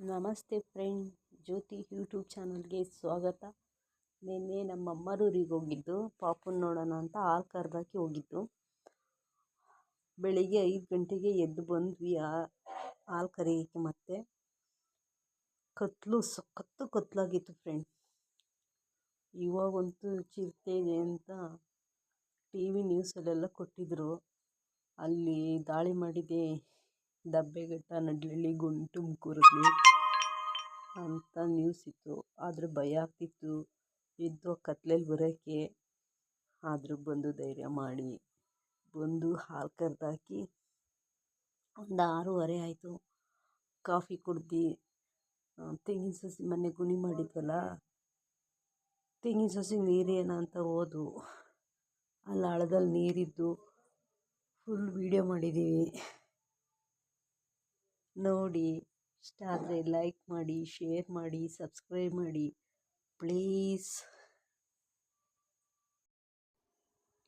ನಮಸ್ತೆ ಫ್ರೆಂಡ್, ಜ್ಯೋತಿ ಯೂಟ್ಯೂಬ್ ಚಾನಲ್ಗೆ ಸ್ವಾಗತ. ನಿನ್ನೆ ನಮ್ಮ ಅಮ್ಮರೂರಿಗೆ ಹೋಗಿದ್ದು, ಪಾಪುನ ನೋಡೋಣ ಅಂತ ಹಾಲು ಕರೆದಾಕಿ ಹೋಗಿದ್ದು. ಬೆಳಿಗ್ಗೆ 5 ಗಂಟೆಗೆ ಎದ್ದು ಬಂದ್ವಿ ಹಾಲು ಕರೆಯೋಕ್ಕೆ. ಮತ್ತೆ ಸಖತ್ತು ಕತ್ಲಾಗಿತ್ತು ಫ್ರೆಂಡ್. ಇವಾಗಂತೂ ಚಿರತೆಗೆ ಅಂತ TV ನ್ಯೂಸಲ್ಲೆಲ್ಲ ಕೊಟ್ಟಿದ್ರು. ಅಲ್ಲಿ ದಾಳಿ ಮಾಡಿದೆ ದಬ್ಬೆಘಟ್ಟ, ನಡ್ಲಳ್ಳಿ, ತುಮಕೂರಲ್ಲಿ ಅಂತ ನ್ಯೂಸ್ ಇತ್ತು. ಆದರೆ ಭಯ ಆಗ್ತಿತ್ತು ಎದ್ದು ಕತ್ಲಲ್ಲಿ ಬರೋಕ್ಕೆ. ಆದರೂ ಬಂದು ಧೈರ್ಯ ಮಾಡಿ ಬಂದು ಹಾಲು ಕರೆದಾಕಿ ಒಂದು 6:30 ಆಯಿತು. ಕಾಫಿ ಕುಡ್ದು ತೆಂಗಿನ ಸಸಿ ಮೊನ್ನೆ ಗುಣಿ ಮಾಡಿದ್ವಲ್ಲ, ತೆಂಗಿನ ಸಸಿ ನೀರೇನ ಅಂತ ಹೋದ್ವು. ಅಲ್ಲಿ ಹಳ್ಳದಲ್ಲಿ ನೀರಿದ್ದು ಫುಲ್ ವೀಡಿಯೋ ಮಾಡಿದ್ದೀವಿ. ನೋಡಿ, ಇಷ್ಟ ಆದರೆ ಲೈಕ್ ಮಾಡಿ, ಶೇರ್ ಮಾಡಿ, ಸಬ್ಸ್ಕ್ರೈಬ್ ಮಾಡಿ ಪ್ಲೀಸ್.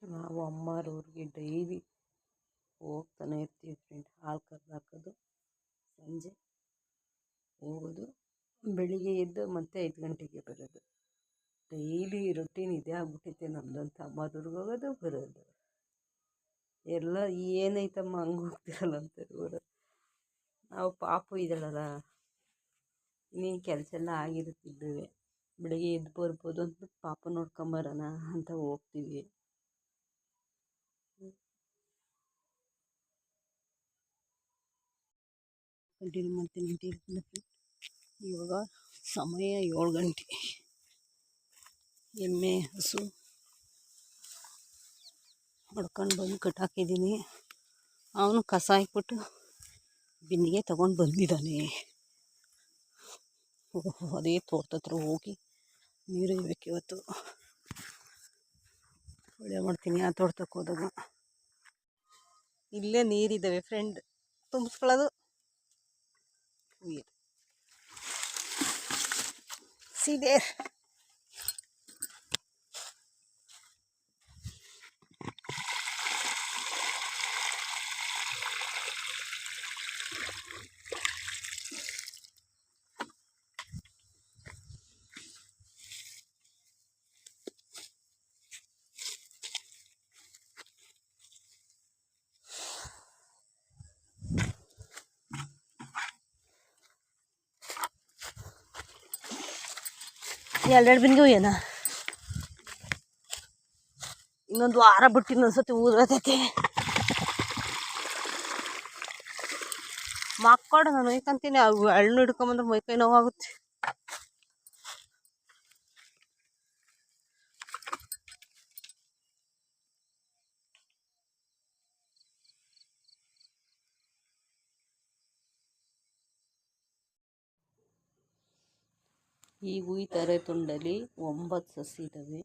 ನಾವು ಅಮ್ಮರವ್ರಿಗೆ ಡೈಲಿ ಹೋಗ್ತಾನೆ ಇರ್ತೀವಿ ಫ್ರೆಂಡ್. ಹಾಲು ಕರೆದಾಕೋದು, ಸಂಜೆ ಹೋಗೋದು, ಬೆಳಿಗ್ಗೆ ಎದ್ದು ಮತ್ತೆ 5 ಗಂಟೆಗೆ ಬರೋದು. ಡೈಲಿ ರೊಟೀನ್ ಇದೇ ಆಗ್ಬಿಟ್ಟೈತೆ ನಮ್ಮದಂತ. ಅಮ್ಮರವ್ರಿಗೆ ಹೋಗೋದು, ಬರೋದು. ಎಲ್ಲ ಏನೈತಮ್ಮ ಹಂಗೆ ಹೋಗ್ತಿರಲ್ಲ ಅಂತಾರೆ ಬರೋದು. ನಾವು ಪಾಪು ಇದ್ದಾಳಲ್ಲ, ಇನ್ನೇನು ಕೆಲಸ ಎಲ್ಲ ಆಗಿರುತ್ತಿದ್ದೇವೆ. ಬೆಳಿಗ್ಗೆ ಎದ್ದು ಬರ್ಬೋದು ಅಂದ್ಬಿಟ್ಟು ಪಾಪು ನೋಡ್ಕೊಂಬರೋಣ ಅಂತ ಹೋಗ್ತೀವಿ. ಕಂಟಿನ್ಯೂ ಮಾಡ್ತೀನಿ. ಇವಾಗ ಸಮಯ 7 ಗಂಟೆ. ಎಮ್ಮೆ ಹಸು ಹೊಡ್ಕೊಂಡು ಬಂದು ಕಟ್ಟಾಕಿದ್ದೀನಿ. ಅವನು ಕಸ ಹಾಕ್ಬಿಟ್ಟು ಬಿಂದಿಗೆ ತಗೊಂಡು ಬಂದಿದ್ದಾನೆ. ಅದೇ ತೋಟದ ಹತ್ರ ಹೋಗಿ ನೀರು ಇರಬೇಕು. ಇವತ್ತು ಒಳ್ಳೆ ಮಾಡ್ತೀನಿ. ಆ ತೋಟಕ್ಕೆ ಹೋದಾಗ ಇಲ್ಲೇ ನೀರಿದ್ದಾವೆ ಫ್ರೆಂಡ್, ತುಂಬಿಸ್ಕೊಳ್ಳೋದು. ಸೀದೆ ಎರಡೆರಡು ಬಿಂದು ಏನ ಇನ್ನೊಂದು ವಾರ ಬಿಟ್ಟು ಇನ್ನೊಂದ್ಸತಿ ಊದ್ರತೈತೆ. ಮಕ್ಕಳು ನಾನು ಒಯ್ಕೊಂತೀನಿ, ಅವು ಹಣ್ಣು ಹಿಡ್ಕೊಂಬಂದ್ರೆ ಮೈಕೈ ನೋವಾಗುತ್ತೆ. ಈಗ ಉಯ್ತಾರೆ ತುಂಡಲ್ಲಿ 9 ಸಸಿ ಇದ್ದಾವೆ.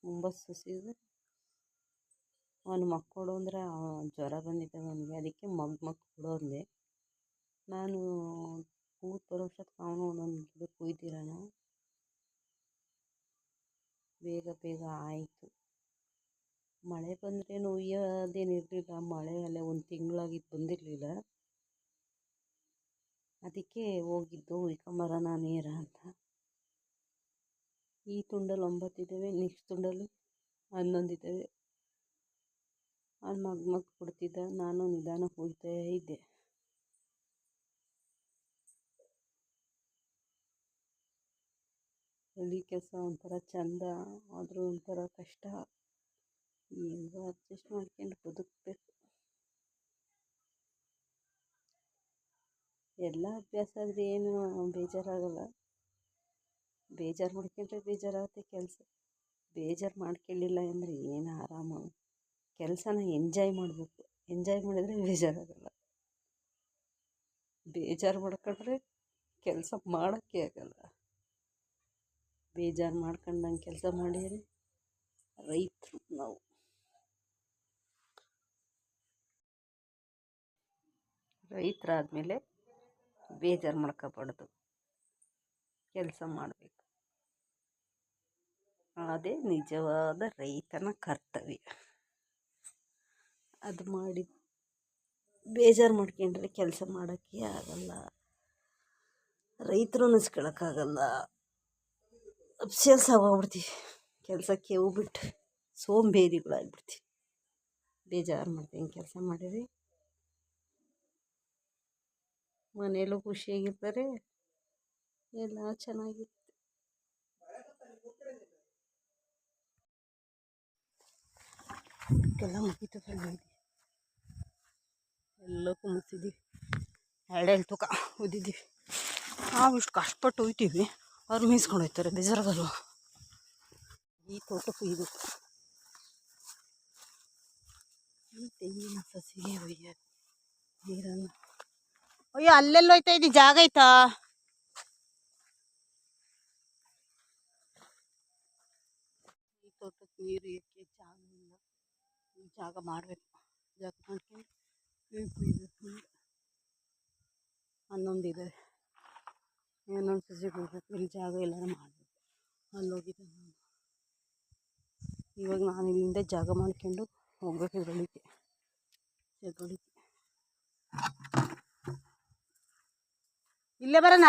9 ಸಸಿ ಇದೆ. ಅವನು ಮಕ್ಕಳು ಅಂದರೆ ಜ್ವರ ಬಂದಿದ್ದಾವೆ ಅವನಿಗೆ, ಅದಕ್ಕೆ ಮಗ್ ಕೊಡೋಂದೆ. ನಾನು ಊರು ಬರೋ ಅಷ್ಟೊತ್ತಿಗೆ ಅವನು ಒಂದೊಂದು ಗಿಡ ಕುಯ್ದಿರೋಣ, ಬೇಗ ಆಯಿತು. ಮಳೆ ಬಂದ್ರೇನು ಉಯ್ಯೋದೇನಿರಲಿಲ್ಲ. ಮಳೆ ಅಲ್ಲೇ 1 ತಿಂಗಳಾಗಿದ್ದು ಬಂದಿರಲಿಲ್ಲ. ಅದಕ್ಕೆ ಹೋಗಿದ್ದು ಉಯ್ಕೊಂಬರೋಣ ನೀರ ಅಂತ. ಈ ತುಂಡಲ್ಲಿ 9 ಇದ್ದಾವೆ, ನೆಕ್ಸ್ಟ್ ತುಂಡಲ್ಲಿ 11 ಇದ್ದಾವೆ. ಅವ್ನು ಮಗ್ ಕೊಡ್ತಿದ್ದ, ನಾನು ನಿಧಾನಕ್ಕೆ ಹೋಗ್ತಾ ಇದ್ದೆ. ಹಳ್ಳಿ ಕೆಲಸ ಒಂಥರ ಚಂದ, ಆದರೂ ಒಂಥರ ಕಷ್ಟ. ಈಗ ಅಡ್ಜಸ್ಟ್ ಮಾಡ್ಕೊಂಡು ಬದುಕಬೇಕು. ಎಲ್ಲ ಅಭ್ಯಾಸ ಆದರೆ ಏನು ಬೇಜಾರಾಗಲ್ಲ. ಬೇಜಾರು ಮಾಡ್ಕೊಂಡ್ರೆ ಬೇಜಾರಾಗುತ್ತೆ ಕೆಲಸ. ಬೇಜಾರು ಮಾಡ್ಕೊಳ್ಳಿಲ್ಲ ಅಂದರೆ ಏನು ಆರಾಮಾಗಿ ಕೆಲಸನ ಎಂಜಾಯ್ ಮಾಡಬೇಕು. ಎಂಜಾಯ್ ಮಾಡಿದರೆ ಬೇಜಾರಾಗಲ್ಲ. ಬೇಜಾರು ಮಾಡ್ಕೊಂಡ್ರೆ ಕೆಲಸ ಮಾಡೋಕ್ಕೆ ಆಗಲ್ಲ. ಬೇಜಾರು ಮಾಡ್ಕೊಂಡಂಗೆ ಕೆಲಸ ಮಾಡಿದರೆ ರೈತರು ನಾವು. ರೈತರಾದಮೇಲೆ ಬೇಜಾರು ಮಾಡ್ಕೋಬಾರ್ದು, ಕೆಲಸ ಮಾಡಬೇಕು. ಅದೇ ನಿಜವಾದ ರೈತನ ಕರ್ತವ್ಯ. ಅದು ಮಾಡಿ ಬೇಜಾರು ಮಾಡ್ಕೊಂಡ್ರೆ ಕೆಲಸ ಮಾಡೋಕ್ಕೆ ಆಗಲ್ಲ. ರೈತರು ಅನ್ನಿಸ್ಕೊಳಕ್ಕಾಗಲ್ಲ. ಅಪ್ಸೆಲ್ಸ್ ಆಗೋಗ್ಬಿಡ್ತೀವಿ, ಕೆಲಸಕ್ಕೆ ಹೋಗ್ಬಿಟ್ಟು ಸೋಂಬೇರಿಗಳಾಗ್ಬಿಡ್ತೀವಿ. ಬೇಜಾರು ಮಾಡ್ತೀನಿ ಕೆಲಸ ಮಾಡಿರಿ. ಮನೆಯಲ್ಲೂ ಖುಷಿಯಾಗಿರ್ತಾರೆ, ಎಲ್ಲ ಚೆನ್ನಾಗಿರುತ್ತೆ. ಎಲ್ಲ ಮುಗೀತು, ಎಲ್ಲಕ್ಕೂ ಮುಗಿಸಿದ್ದೀವಿ. ಎರಡೆರಡು ತೂಕ ಓದಿದ್ದೀವಿ. ನಾವು ಇಷ್ಟು ಕಷ್ಟಪಟ್ಟು ಹೋಯ್ತೀವಿ, ಅವ್ರು ಮೀಸ್ಕೊಂಡು ಹೋಗ್ತಾರೆ, ಬೇಜಾರಾಗಲ್ವ? ಈ ತೋಟಕ್ಕೂ ಇದು ಈ ತೆಂಗಿನ ಸಸಿಗೆ ಒಯ್ಯ ನೀರನ್ನು. ಅಯ್ಯೋ, ಅಲ್ಲೆಲ್ಲ ಹೋಯ್ತಾ ಇದ್ದೀವಿ, ಜಾಗ ಐತಾ? ಈ ತೋಟಕ್ಕೆ ನೀರು ಏಕೆ ಜಾಗ ಇಲ್ಲ, ಜಾಗ ಮಾಡಬೇಕು. ಜಾಗ ಮಾಡ್ಕೊಂಡು ಕುಯ್ಬೇಕು. ಹನ್ನೊಂದಿದೆ, ಇನ್ನೊಂದು ಸಸಿ ಕೊಡಬೇಕು. ಇಲ್ಲಿ ಜಾಗ ಎಲ್ಲರೂ ಮಾಡಬೇಕು. ಅಲ್ಲೋಗಿದೆ ನಾನು. ಇವಾಗ ನಾನು ಇಲ್ಲಿಂದ ಜಾಗ ಮಾಡ್ಕೊಂಡು ಹೋಗ್ಬೇಕು ಇದರೊಳಗೆ. ಇಲ್ಲೇ ಬರೋಣ.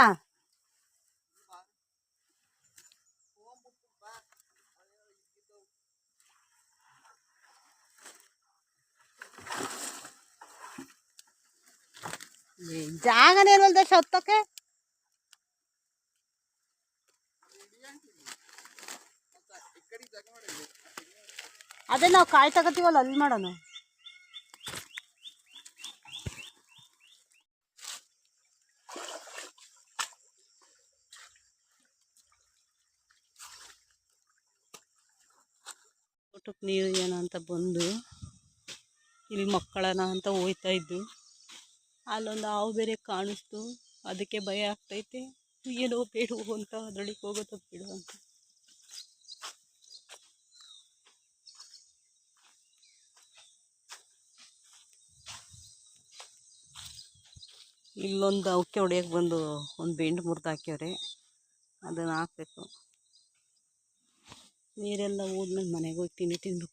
ಜಾಗನೇ ಇಲ್ವಲ್ದ ಶತ್ತಕ್ಕೆ. ಅದೇ ನಾವು ಕಾಯಿ ತಗೋತೀವಲ್ಲ, ಅಲ್ಲಿ ಮಾಡೋಣ. ತೋಟಕ್ಕೆ ನೀರು ಏನೋ ಅಂತ ಬಂದು ಇಲ್ಲಿ ಮಕ್ಕಳನ್ನ ಅಂತ ಹೋಯ್ತಾ ಇದ್ದು, ಅಲ್ಲೊಂದು ಹಾವು ಬೇರೆ ಕಾಣಿಸ್ತು. ಅದಕ್ಕೆ ಭಯ ಆಗ್ತೈತೆ, ಏನೋ ಬೇಡವು ಅಂತ ಅದರೊಳಗೆ ಹೋಗೋದು ಬೇಡ ಅಂತ. ಇಲ್ಲೊಂದು ಅವಕ್ಕೆ ಹೊಡೆಯೋಕೆ ಬಂದು ಒಂದು ಬೆಂಡು ಮುರಿದು ಹಾಕ್ಯವ್ರೆ, ಅದನ್ನು ಹಾಕಬೇಕು. ನೀರೆಲ್ಲ ಹೋದ್ಮೇಲೆ ಮನೆಗೆ ಹೋಗಿ ತಿನ್ನಬೇಕು.